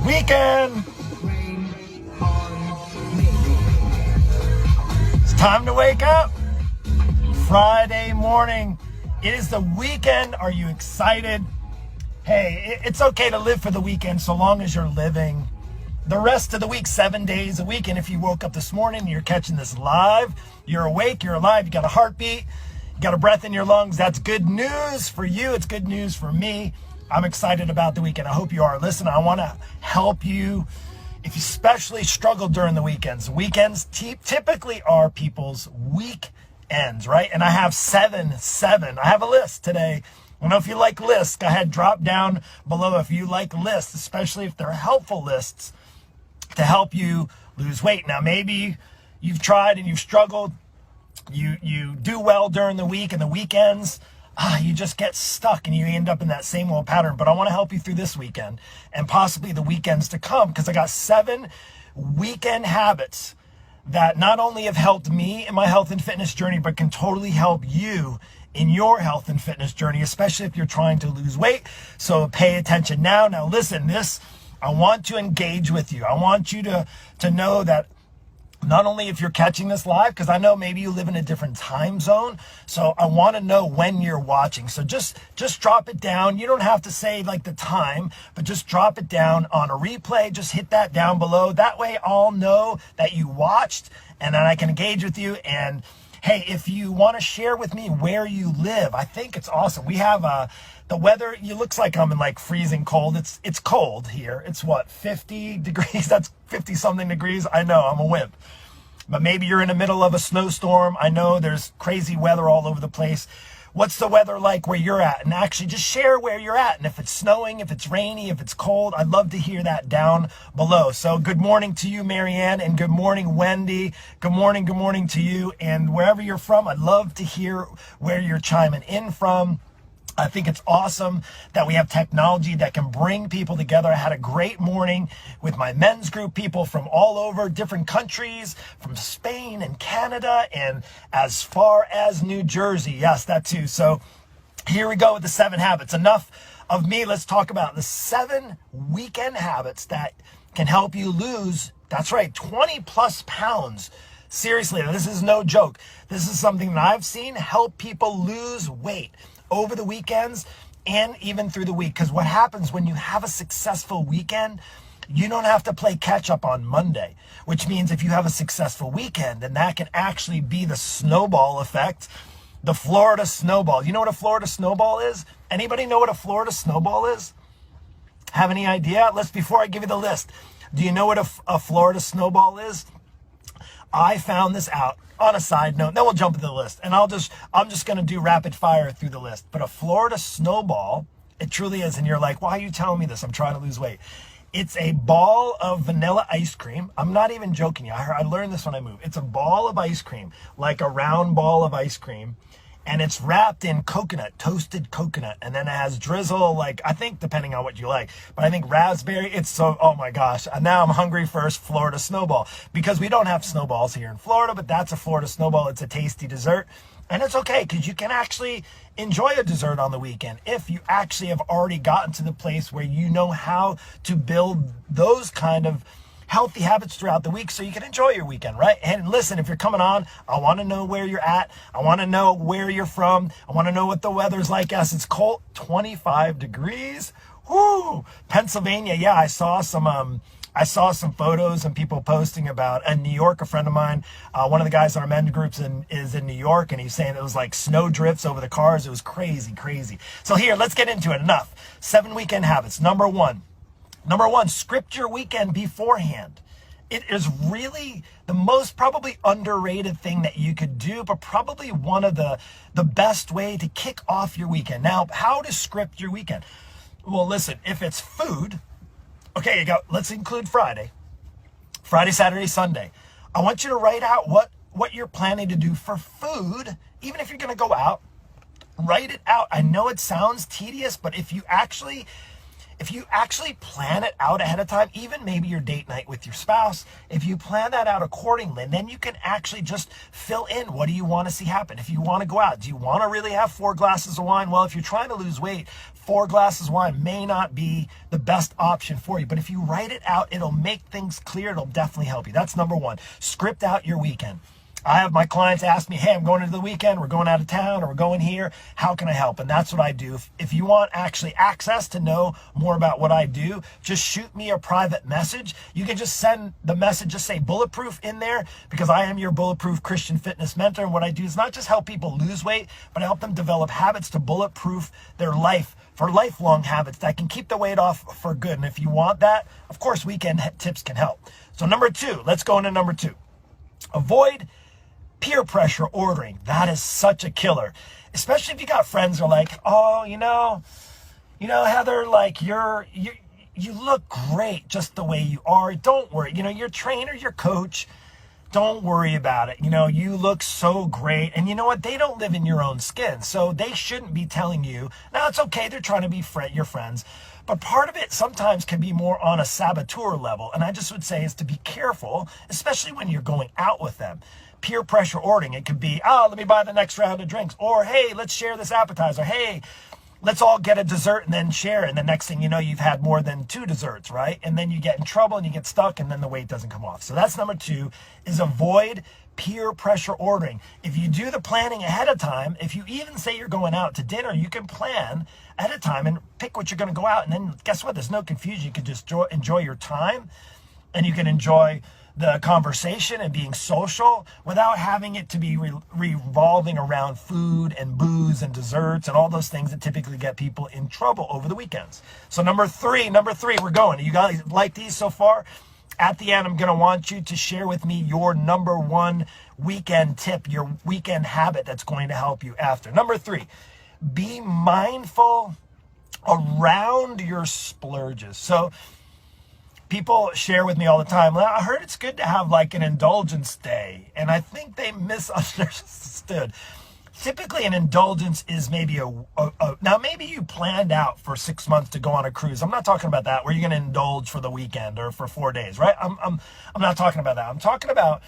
Weekend. It's time to wake up. Friday morning. It is the weekend. Are you excited? Hey, it's okay to live for the weekend so long as you're living the rest of the week, 7 days a week. And if you woke up this morning, you're catching this live, you're awake, you're alive, you got a heartbeat, you got a breath in your lungs. That's good news for you. It's good news for me. I'm excited about the weekend. I hope you are. Listen, I want to help you if you especially struggle during the weekends. Weekends typically are people's weekends, right? And I have seven. I have a list today. I don't know if you like lists. Go ahead, drop down below if you like lists, especially if they're helpful lists to help you lose weight. Now, maybe you've tried and you've struggled. You do well during the week and the weekends. You just get stuck and you end up in that same old pattern. But I want to help you through this weekend and possibly the weekends to come, because I got 7 weekend habits that not only have helped me in my health and fitness journey, but can totally help you in your health and fitness journey, especially if you're trying to lose weight. So pay attention now. Now listen, I want to engage with you. I want you to know that not only if you're catching this live, because I know maybe you live in a different time zone. So I want to know when you're watching. So just drop it down. You don't have to say like the time, but just drop it down on a replay. Just hit that down below. That way I'll know that you watched and then I can engage with you. And hey, if you want to share with me where you live, I think it's awesome. We have the weather. It looks like I'm in like freezing cold. It's cold here. It's what, 50 degrees? That's 50 something degrees. I know, I'm a wimp. But maybe you're in the middle of a snowstorm. I know there's crazy weather all over the place. What's the weather like where you're at? And actually just share where you're at. And if it's snowing, if it's rainy, if it's cold, I'd love to hear that down below. So good morning to you, Marianne, and good morning, Wendy. Good morning to you. And wherever you're from, I'd love to hear where you're chiming in from. I think it's awesome that we have technology that can bring people together. I had a great morning with my men's group, people from all over different countries, from Spain and Canada and as far as New Jersey. Yes, that too. So here we go with the 7 habits. Enough of me. Let's talk about the 7 weekend habits that can help you lose, that's right, 20 plus pounds. Seriously, this is no joke. This is something that I've seen help people lose weight over the weekends and even through the week. Because what happens when you have a successful weekend, you don't have to play catch up on Monday, which means if you have a successful weekend, then that can actually be the snowball effect, the Florida snowball. You know what a Florida snowball is? Anybody know what a Florida snowball is? Have any idea? Before I give you the list, do you know what a Florida snowball is? I found this out on a side note. Then we'll jump into the list, and I'm just going to do rapid fire through the list. But a Florida snowball, it truly is. And you're like, why are you telling me this? I'm trying to lose weight. It's a ball of vanilla ice cream. I'm not even joking you. I learned this when I moved. It's a ball of ice cream, like a round ball of ice cream. And it's wrapped in coconut, toasted coconut. And then it has drizzle, like, I think, depending on what you like. But I think raspberry, it's so, oh my gosh. And now I'm hungry for a Florida snowball. Because we don't have snowballs here in Florida, but that's a Florida snowball. It's a tasty dessert. And it's okay, because you can actually enjoy a dessert on the weekend if you actually have already gotten to the place where you know how to build those kind of healthy habits throughout the week so you can enjoy your weekend, right? And listen, if you're coming on, I want to know where you're at. I want to know where you're from. I want to know what the weather's like. Yes, it's cold, 25 degrees. Whoo! Pennsylvania. Yeah, I saw some photos and people posting about in New York. A friend of mine, one of the guys in our men's groups is in New York, and he's saying it was like snow drifts over the cars. It was crazy. So here, let's get into it. Enough. 7 weekend habits. Number one, script your weekend beforehand. It is really the most probably underrated thing that you could do, but probably one of the best way to kick off your weekend. Now, how to script your weekend? Well, listen, if it's food, okay, let's include Friday, Saturday, Sunday. I want you to write out what you're planning to do for food, even if you're going to go out. Write it out. I know it sounds tedious, but if you actually If you actually plan it out ahead of time, even maybe your date night with your spouse, if you plan that out accordingly, then you can actually just fill in what do you want to see happen. If you want to go out, do you want to really have 4 glasses of wine? Well, if you're trying to lose weight, 4 glasses of wine may not be the best option for you. But if you write it out, it'll make things clear. It'll definitely help you. That's number one. Script out your weekend. I have my clients ask me, hey, I'm going into the weekend, we're going out of town, or we're going here. How can I help? And that's what I do. If you want actually access to know more about what I do, just shoot me a private message. You can just send the message, just say Bulletproof in there, because I am your Bulletproof Christian fitness mentor. And what I do is not just help people lose weight, but I help them develop habits to bulletproof their life for lifelong habits that can keep the weight off for good. And if you want that, of course, weekend tips can help. So number 2, let's go into number 2. Avoid peer pressure ordering. That is such a killer, especially if you got friends who are like, oh, you know, Heather, like you look great just the way you are. Don't worry. Your trainer, your coach, don't worry about it. You look so great. And you know what? They don't live in your own skin. So they shouldn't be telling you. Now, it's okay. They're trying to be your friends. But part of it sometimes can be more on a saboteur level. And I just would say is to be careful, especially when you're going out with them. Peer pressure ordering. It could be, oh, let me buy the next round of drinks. Or, hey, let's share this appetizer. Hey, let's all get a dessert and then share. And the next thing you know, you've had more than 2 desserts, right? And then you get in trouble and you get stuck and then the weight doesn't come off. So that's number 2, is avoid peer pressure ordering. If you do the planning ahead of time, if you even say you're going out to dinner, you can plan ahead of time and pick what you're going to go out. And then guess what? There's no confusion. You can just enjoy your time, and you can enjoy the conversation and being social without having it to be revolving around food and booze and desserts and all those things that typically get people in trouble over the weekends. So number three, we're going. You guys like these so far? At the end, I'm going to want you to share with me your number 1 weekend tip, your weekend habit that's going to help you after. Number 3, be mindful around your splurges. So people share with me all the time, well, I heard it's good to have like an indulgence day. And I think they misunderstood. Typically an indulgence is maybe now maybe you planned out for 6 months to go on a cruise. I'm not talking about that where you're going to indulge for the weekend or for 4 days, right? I'm not talking about that. I'm talking about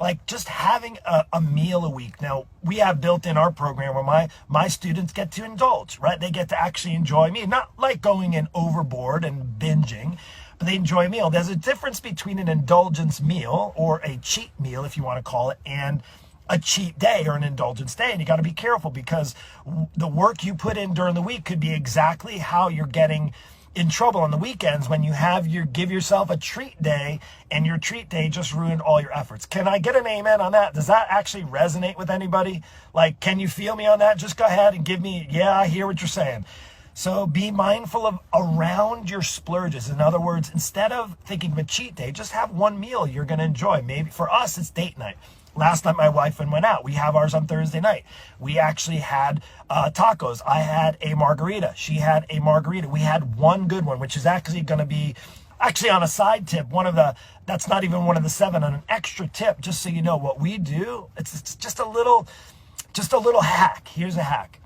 like just having a meal a week. Now, we have built in our program where my students get to indulge, right? They get to actually enjoy me, not like going in overboard and binging, but they enjoy a meal. There's a difference between an indulgence meal or a cheat meal, if you want to call it, and a cheat day or an indulgence day. And you got to be careful because the work you put in during the week could be exactly how you're getting in trouble on the weekends when you give yourself a treat day and your treat day just ruined all your efforts. Can I get an amen on that? Does that actually resonate with anybody? Like, can you feel me on that? Just go ahead and give me, yeah, I hear what you're saying. So be mindful of around your splurges. In other words, instead of thinking of a cheat day, just have one meal you're going to enjoy. Maybe for us, it's date night. Last night, my wife and went out. We have ours on Thursday night. We actually had tacos. I had a margarita. She had a margarita. We had one good one, which is actually going to be, actually on a side tip, that's not even one of the 7, on an extra tip, just so you know what we do. It's just a little hack. Here's a hack.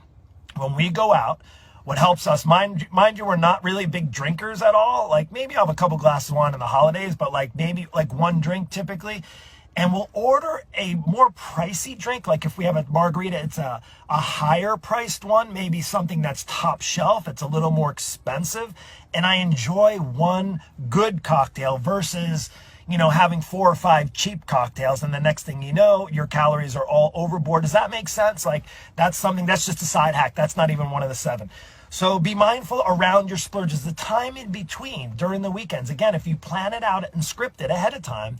When we go out, what helps us, mind you, we're not really big drinkers at all. Like maybe I'll have a couple glasses of wine in the holidays, but like maybe like one drink typically. And we'll order a more pricey drink. Like if we have a margarita, it's a higher priced one, maybe something that's top shelf. It's a little more expensive. And I enjoy one good cocktail versus, having 4 or 5 cheap cocktails. And the next thing you know, your calories are all overboard. Does that make sense? Like that's just a side hack. That's not even one of the 7. So be mindful around your splurges, the time in between during the weekends. Again, if you plan it out and script it ahead of time,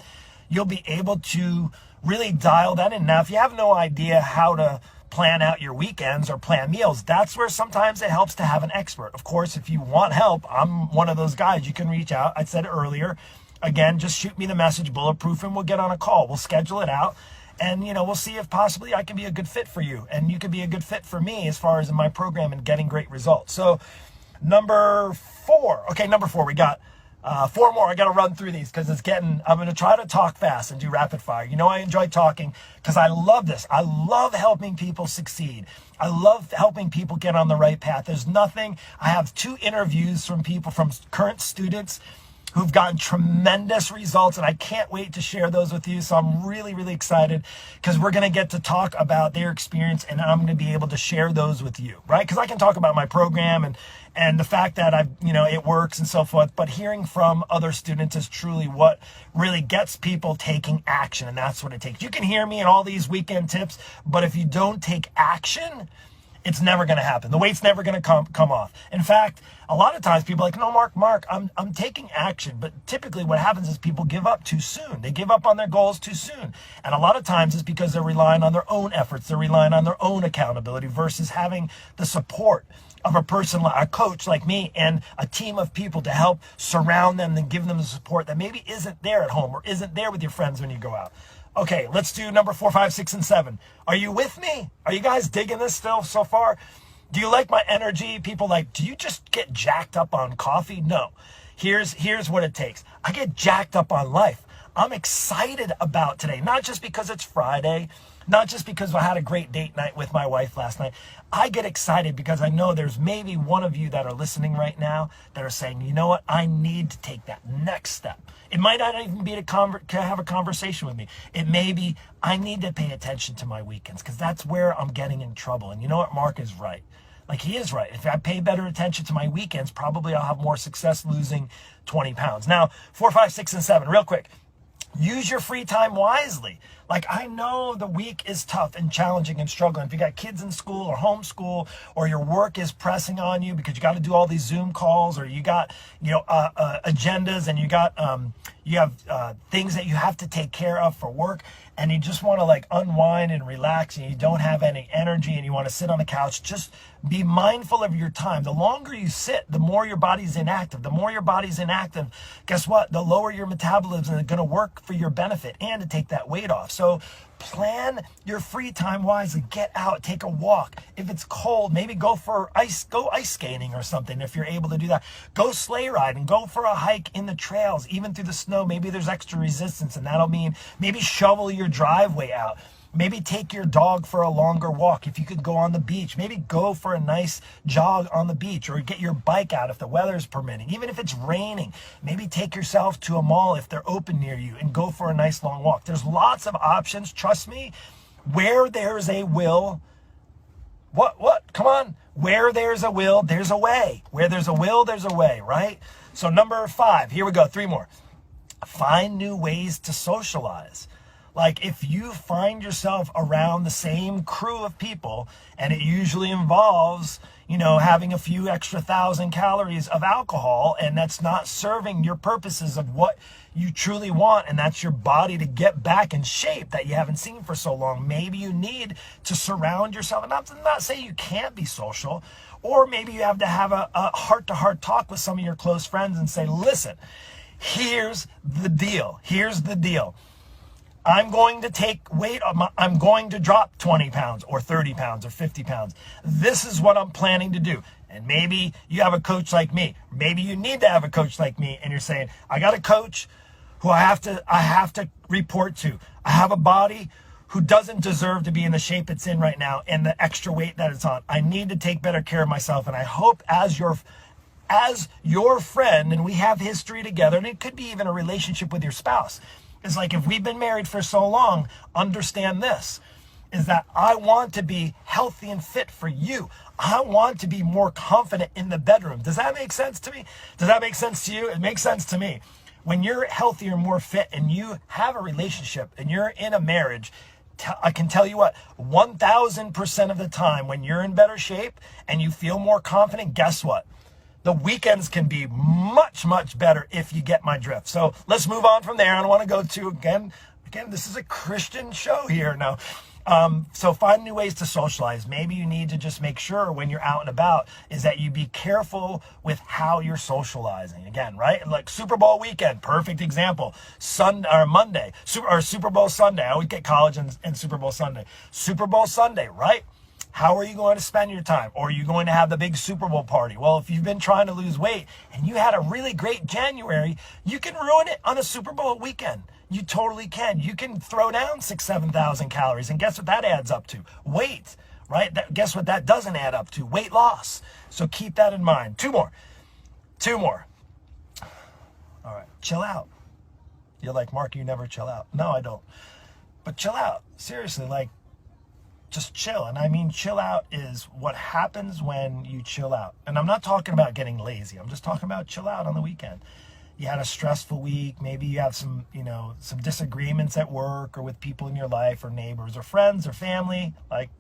you'll be able to really dial that in. Now, if you have no idea how to plan out your weekends or plan meals, that's where sometimes it helps to have an expert. Of course, if you want help, I'm one of those guys. You can reach out. I said it earlier. Again, just shoot me the message, Bulletproof, and we'll get on a call. We'll schedule it out. And, we'll see if possibly I can be a good fit for you. And you can be a good fit for me as far as in my program and getting great results. So number 4, we got Four more. I got to run through these because I'm going to try to talk fast and do rapid fire. You know, I enjoy talking because I love this. I love helping people succeed. I love helping people get on the right path. I have 2 interviews from people, from current students who've gotten tremendous results, and I can't wait to share those with you. So I'm really, really excited because we're going to get to talk about their experience, and I'm going to be able to share those with you, right? Because I can talk about my program and the fact that it works and so forth, but hearing from other students is truly what really gets people taking action, and that's what it takes. You can hear me in all these weekend tips, but if you don't take action, it's never going to happen. The weight's never going to come off. In fact, a lot of times people are like, no, Mark, I'm taking action. But typically what happens is people give up too soon. They give up on their goals too soon. And a lot of times it's because they're relying on their own efforts. They're relying on their own accountability versus having the support of a person, a coach like me, and a team of people to help surround them and give them the support that maybe isn't there at home or isn't there with your friends when you go out. Okay, let's do number 4, 5, 6, and 7. Are you with me? Are you guys digging this still so far? Do you like my energy? People like, do you just get jacked up on coffee? No. Here's what it takes. I get jacked up on life. I'm excited about today, not just because it's Friday, not just because I had a great date night with my wife last night. I get excited because I know there's maybe one of you that are listening right now that are saying, you know what, I need to take that next step. It might not even be to have a conversation with me. It may be, I need to pay attention to my weekends because that's where I'm getting in trouble. And you know what, Mark is right. Like, he is right. If I pay better attention to my weekends, probably I'll have more success losing 20 pounds. Now, 4, 5, 6, and 7, real quick. Use your free time wisely. Like, I know the week is tough and challenging and struggling. If you got kids in school or homeschool, or your work is pressing on you because you got to do all these Zoom calls, or you got, agendas, and you have things that you have to take care of for work, and you just want to like unwind and relax, and you don't have any energy, and you want to sit on the couch, just be mindful of your time. The longer you sit, the more your body's inactive. The more your body's inactive, guess what? The lower your metabolism is going to work for your benefit and to take that weight off. So plan your free time wisely. Get out, take a walk. If it's cold, maybe go ice skating or something if you're able to do that. Go sleigh ride and go for a hike in the trails, even through the snow. Maybe there's extra resistance, and that'll mean maybe shovel your driveway out. Maybe take your dog for a longer walk. If you could go on the beach, maybe go for a nice jog on the beach, or get your bike out if the weather's permitting. Even if it's raining, maybe take yourself to a mall if they're open near you and go for a nice long walk. There's lots of options. Trust me, where there's a will, come on. Where there's a will, there's a way. Where there's a will, there's a way, right? So number 5, here we go, 3 more. Find new ways to socialize. Like, if you find yourself around the same crew of people, and it usually involves, having a few extra 1,000 calories of alcohol, and that's not serving your purposes of what you truly want, and that's your body to get back in shape that you haven't seen for so long, maybe you need to surround yourself. And not say you can't be social, or maybe you have to have a heart-to-heart talk with some of your close friends and say, listen, here's the deal. I'm going to take weight. I'm going to drop 20 pounds or 30 pounds or 50 pounds. This is what I'm planning to do. And maybe you have a coach like me. Maybe you need to have a coach like me, and you're saying, I got a coach who I have to report to. I have a body who doesn't deserve to be in the shape it's in right now and the extra weight that it's on. I need to take better care of myself. And I hope as your friend, and we have history together, and it could be even a relationship with your spouse. It's like, if we've been married for so long, understand this, is that I want to be healthy and fit for you. I want to be more confident in the bedroom. Does that make sense to me? Does that make sense to you? It makes sense to me. When you're healthier, more fit, and you have a relationship and you're in a marriage, I can tell you what, 1,000% of the time when you're in better shape and you feel more confident, guess what? The weekends can be much, much better if you get my drift. So let's move on from there. I don't want to go to, again, this is a Christian show here now. So find new ways to socialize. Maybe you need to just make sure when you're out and about is that you be careful with how you're socializing. Again, right? Like Super Bowl weekend, perfect example. Sunday or Monday, Super Bowl Sunday. I always get college and Super Bowl Sunday. Super Bowl Sunday, right? How are you going to spend your time? Or are you going to have the big Super Bowl party? Well, if you've been trying to lose weight and you had a really great January, you can ruin it on a Super Bowl weekend. You totally can. You can throw down 6,000, 7,000 calories. And guess what that adds up to? Weight, right? Guess what that doesn't add up to? Weight loss. So keep that in mind. Two more. All right. Chill out. You're like, Mark, you never chill out. No, I don't. But chill out. Seriously, like, just chill. And I mean, chill out is what happens when you chill out. And I'm not talking about getting lazy. I'm just talking about chill out on the weekend. You had a stressful week. Maybe you have some disagreements at work or with people in your life or neighbors or friends or family. Like,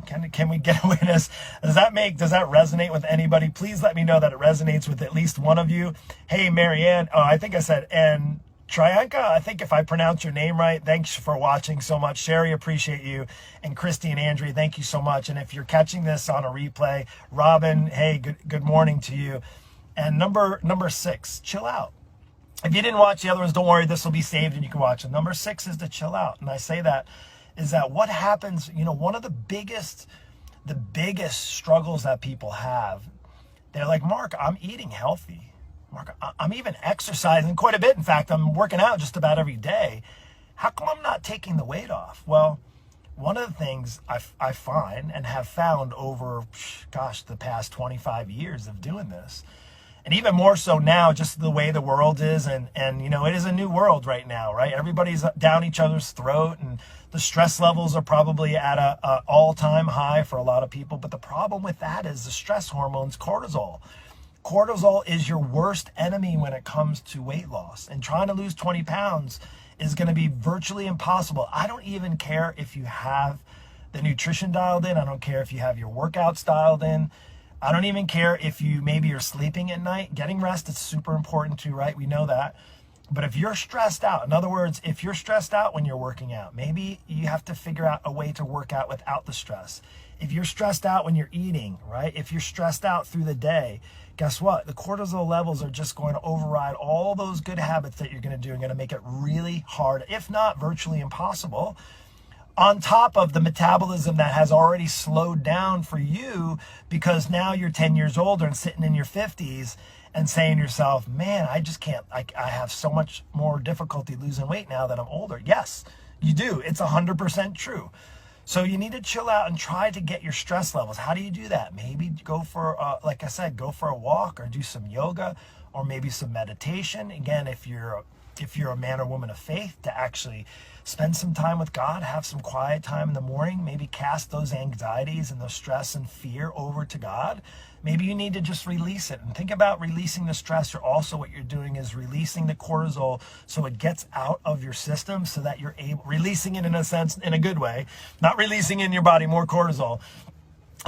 can we get away with this? Does that resonate with anybody? Please let me know that it resonates with at least one of you. Hey, Marianne. Oh, I think I said, and Trianka, I think if I pronounce your name right, thanks for watching so much. Sherry, appreciate you. And Christy and Andrea, thank you so much. And if you're catching this on a replay, Robin, hey, good morning to you. And number 6, chill out. If you didn't watch the other ones, don't worry, this will be saved and you can watch it. Number 6 is to chill out. And I say that is that what happens, one of the biggest struggles that people have, they're like, Mark, I'm eating healthy. Mark, I'm even exercising quite a bit. In fact, I'm working out just about every day. How come I'm not taking the weight off? Well, one of the things I find and have found over, the past 25 years of doing this, and even more so now, just the way the world is, and it is a new world right now, right? Everybody's down each other's throat, and the stress levels are probably at a all-time high for a lot of people. But the problem with that is the stress hormones, cortisol. Cortisol is your worst enemy when it comes to weight loss. And trying to lose 20 pounds is going to be virtually impossible. I don't even care if you have the nutrition dialed in. I don't care if you have your workouts dialed in. I don't even care if maybe you're sleeping at night. Getting rest is super important too, right? We know that. But if you're stressed out, in other words, if you're stressed out when you're working out, maybe you have to figure out a way to work out without the stress. If you're stressed out when you're eating, right? If you're stressed out through the day, guess what? The cortisol levels are just going to override all those good habits that you're going to do and going to make it really hard, if not virtually impossible, on top of the metabolism that has already slowed down for you because now you're 10 years older and sitting in your 50s and saying to yourself, man, I just can't, I have so much more difficulty losing weight now that I'm older. Yes, you do. It's 100% true. So you need to chill out and try to get your stress levels. How do you do that? Maybe go for, like I said, go for a walk or do some yoga or maybe some meditation. Again, if you're a man or woman of faith, to actually spend some time with God, have some quiet time in the morning, maybe cast those anxieties and those stress and fear over to God. Maybe you need to just release it and think about releasing the stress. Or also what you're doing is releasing the cortisol so it gets out of your system so that you're releasing it in a sense, in a good way, not releasing in your body more cortisol,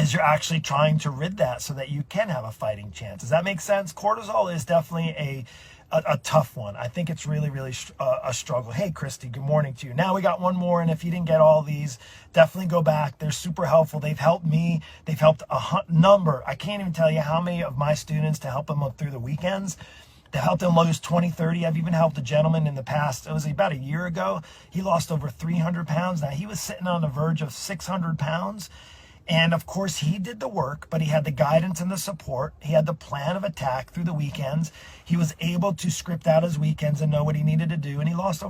is you're actually trying to rid that so that you can have a fighting chance. Does that make sense? Cortisol is definitely a tough one. I think it's really, really a struggle. Hey, Christy, good morning to you. Now we got one more, and if you didn't get all these, definitely go back. They're super helpful. They've helped me. They've helped a number. I can't even tell you how many of my students to help them up through the weekends, to help them lose 20, 30. I've even helped a gentleman in the past. It was about a year ago. He lost over 300 pounds. Now, he was sitting on the verge of 600 pounds. And of course, he did the work, but he had the guidance and the support. He had the plan of attack through the weekends. He was able to script out his weekends and know what he needed to do. And he lost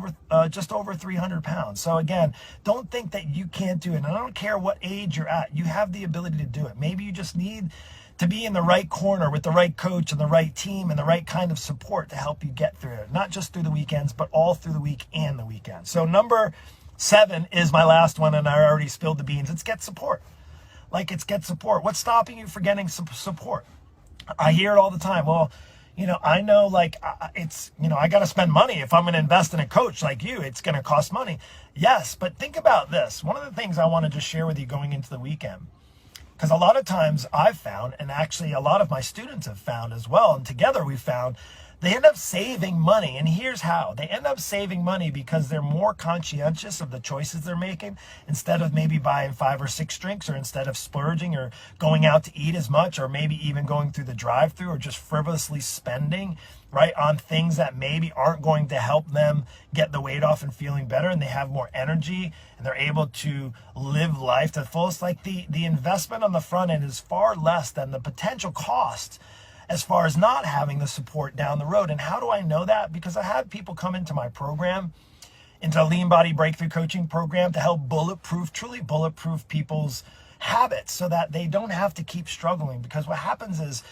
just over 300 pounds. So again, don't think that you can't do it. And I don't care what age you're at. You have the ability to do it. Maybe you just need to be in the right corner with the right coach and the right team and the right kind of support to help you get through it. Not just through the weekends, but all through the week and the weekend. So number 7 is my last one, and I already spilled the beans. It's get support. It's get support. What's stopping you from getting support? I hear it all the time. Well, I know I got to spend money. If I'm going to invest in a coach like you, it's going to cost money. Yes, but think about this. One of the things I want to just share with you going into the weekend, because a lot of times I've found, and actually a lot of my students have found as well, and together we've found they end up saving money. And here's how. They end up saving money because they're more conscientious of the choices they're making. Instead of maybe buying 5 or 6 drinks, or instead of splurging or going out to eat as much, or maybe even going through the drive-thru, or just frivolously spending, right, on things that maybe aren't going to help them get the weight off and feeling better, and they have more energy and they're able to live life to the fullest. Like the investment on the front end is far less than the potential cost as far as not having the support down the road. And how do I know that? Because I had people come into my program, into a Lean Body Breakthrough Coaching program, to help truly bulletproof people's habits so that they don't have to keep struggling. Because what happens is,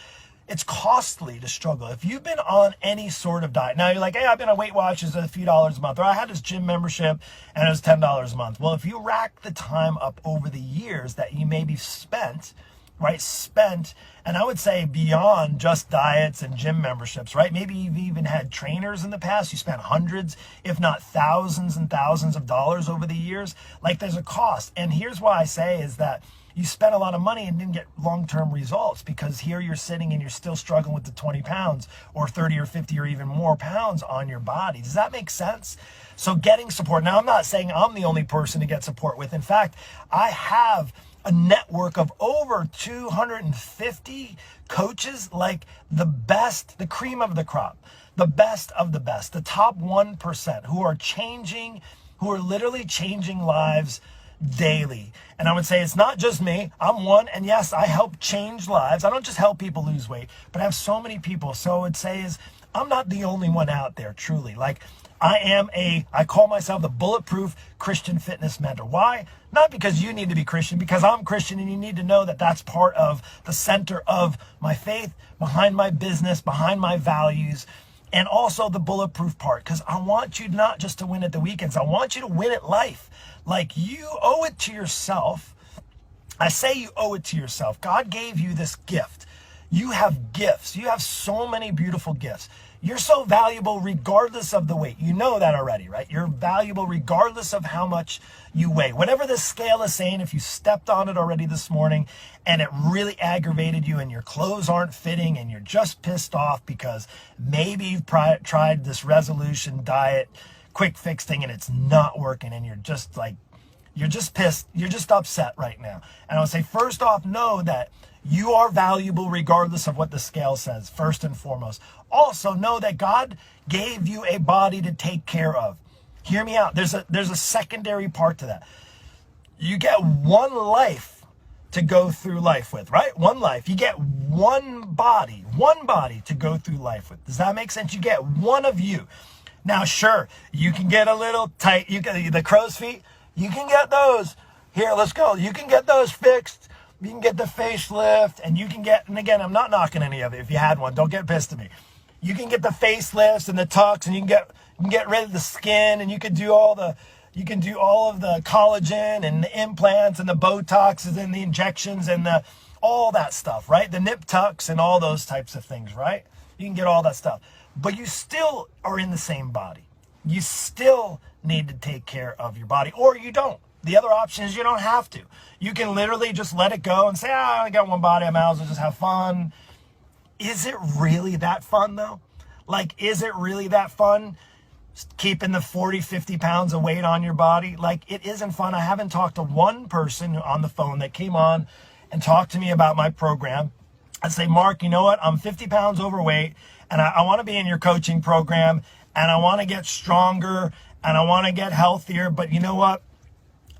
it's costly to struggle. If you've been on any sort of diet, now you're like, hey, I've been on Weight Watchers a few dollars a month, or I had this gym membership and it was $10 a month. Well, if you rack the time up over the years that you maybe spent, and I would say beyond just diets and gym memberships, right? Maybe you've even had trainers in the past. You spent hundreds, if not thousands and thousands of dollars over the years. Like, there's a cost. And here's why I say is that you spent a lot of money and didn't get long-term results, because here you're sitting and you're still struggling with the 20 pounds or 30 or 50 or even more pounds on your body. Does that make sense? So getting support. Now, I'm not saying I'm the only person to get support with. In fact, I have a network of over 250 coaches, like the best, the cream of the crop, the best of the best, the top 1% who are literally changing lives daily. And I would say it's not just me. I'm one. And yes, I help change lives. I don't just help people lose weight, but I have so many people. So I would say is, I'm not the only one out there, truly. Like, I call myself the Bulletproof Christian Fitness Mentor. Why? Not because you need to be Christian, because I'm Christian, and you need to know that that's part of the center of my faith, behind my business, behind my values, and also the bulletproof part, because I want you not just to win at the weekends. I want you to win at life. Like, you owe it to yourself. I say you owe it to yourself. God gave you this gift. You have gifts. You have so many beautiful gifts. You're so valuable regardless of the weight. You know that already, right? You're valuable regardless of how much you weigh. Whatever the scale is saying, if you stepped on it already this morning and it really aggravated you and your clothes aren't fitting and you're just pissed off because maybe you've tried this resolution diet, quick fix thing, and it's not working, and you're just pissed, you're just upset right now. And I would say, first off, know that you are valuable regardless of what the scale says, first and foremost. Also, know that God gave you a body to take care of. Hear me out. There's a secondary part to that. You get one life to go through life with, right? One life. You get one body to go through life with. Does that make sense? You get one of you. Now, sure, you can get a little tight. You get the crow's feet. You can get those. Here, let's go. You can get those fixed. You can get the facelift, and you can get, and again, I'm not knocking any of it. If you had one, don't get pissed at me. You can get the facelifts and the tucks, and you can get rid of the skin, and you can do all of the collagen and the implants and the Botoxes and the injections and all that stuff, right? The nip tucks and all those types of things, right? You can get all that stuff. But you still are in the same body. You still need to take care of your body, or you don't. The other option is you don't have to. You can literally just let it go and say, I got one body, I might as well just have fun. Is it really that fun, though? Like, is it really that fun keeping the 40, 50 pounds of weight on your body? Like, it isn't fun. I haven't talked to one person on the phone that came on and talked to me about my program and say, Mark, you know what? I'm 50 pounds overweight, and I want to be in your coaching program, and I want to get stronger, and I want to get healthier, but you know what?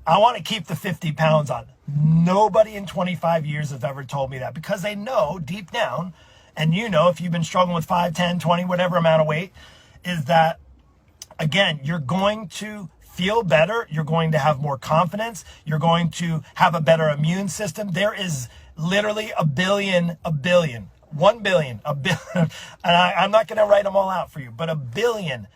I want to keep the 50 pounds on. Nobody in 25 years has ever told me that, because they know deep down, and you know, if you've been struggling with 5, 10, 20, whatever amount of weight, is that, again, you're going to feel better. You're going to have more confidence. You're going to have a better immune system. There is literally 1 billion, and I'm not going to write them all out for you, but a billion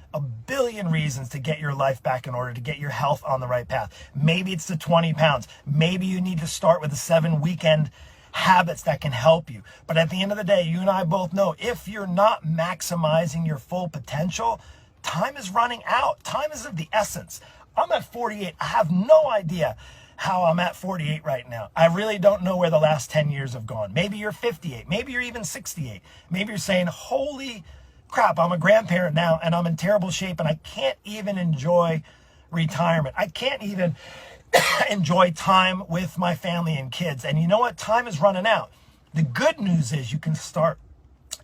reasons to get your life back in order, to get your health on the right path. Maybe it's the 20 pounds. Maybe you need to start with the 7 weekend habits that can help you. But at the end of the day, you and I both know, if you're not maximizing your full potential, time is running out. Time is of the essence. I'm at 48. I have no idea how I'm at 48 right now. I really don't know where the last 10 years have gone. Maybe you're 58. Maybe you're even 68. Maybe you're saying, holy crap, I'm a grandparent now and I'm in terrible shape and I can't even enjoy retirement. I can't even enjoy time with my family and kids. And you know what? Time is running out. The good news is you can start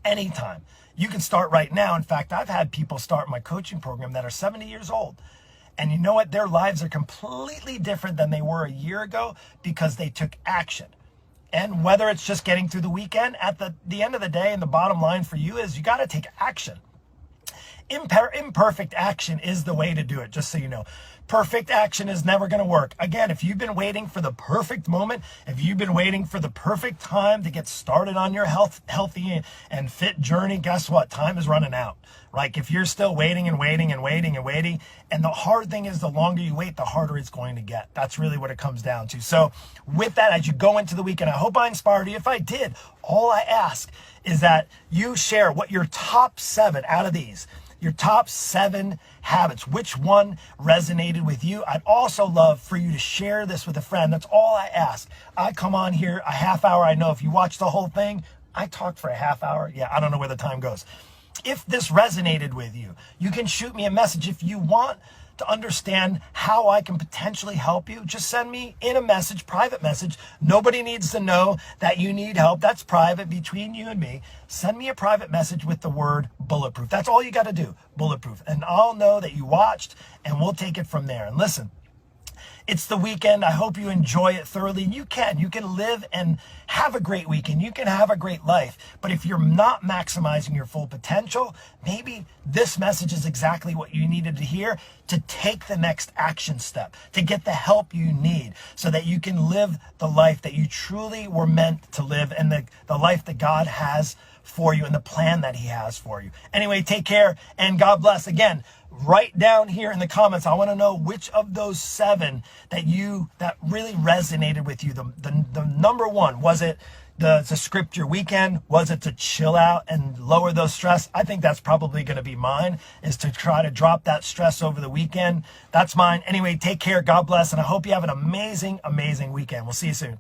anytime. You can start right now. In fact, I've had people start my coaching program that are 70 years old. And you know what? Their lives are completely different than they were a year ago because they took action. And whether it's just getting through the weekend, at the end of the day, and the bottom line for you is you got to take action. Imperfect action is the way to do it, just so you know. Perfect action is never going to work. Again, if you've been waiting for the perfect moment, if you've been waiting for the perfect time to get started on your healthy and fit journey, guess what? Time is running out. Like if you're still waiting and waiting and waiting and waiting, and the hard thing is the longer you wait, the harder it's going to get. That's really what it comes down to. So with that, as you go into the weekend, I hope I inspired you. If I did, all I ask is that you share what your top 7 out of these, your top 7 habits, which one resonated with you. I'd also love for you to share this with a friend. That's all I ask. I come on here a half hour. I know if you watch the whole thing, I talked for a half hour. Yeah, I don't know where the time goes. If this resonated with you, you can shoot me a message. If you want to understand how I can potentially help you, just send me in a message, private message. Nobody needs to know that you need help. That's private between you and me. Send me a private message with the word bulletproof. That's all you got to do, bulletproof. And I'll know that you watched and we'll take it from there. And listen, it's the weekend. I hope you enjoy it thoroughly. You can live and have a great weekend. You can have a great life. But if you're not maximizing your full potential, maybe this message is exactly what you needed to hear to take the next action step, to get the help you need so that you can live the life that you truly were meant to live and the life that God has for you and the plan that he has for you. Anyway, take care and God bless. Again, write down here in the comments. I want to know which of those 7 that really resonated with you. The number one, was it to script your weekend? Was it to chill out and lower those stress? I think that's probably going to be mine, is to try to drop that stress over the weekend. That's mine. Anyway, take care. God bless. And I hope you have an amazing, amazing weekend. We'll see you soon.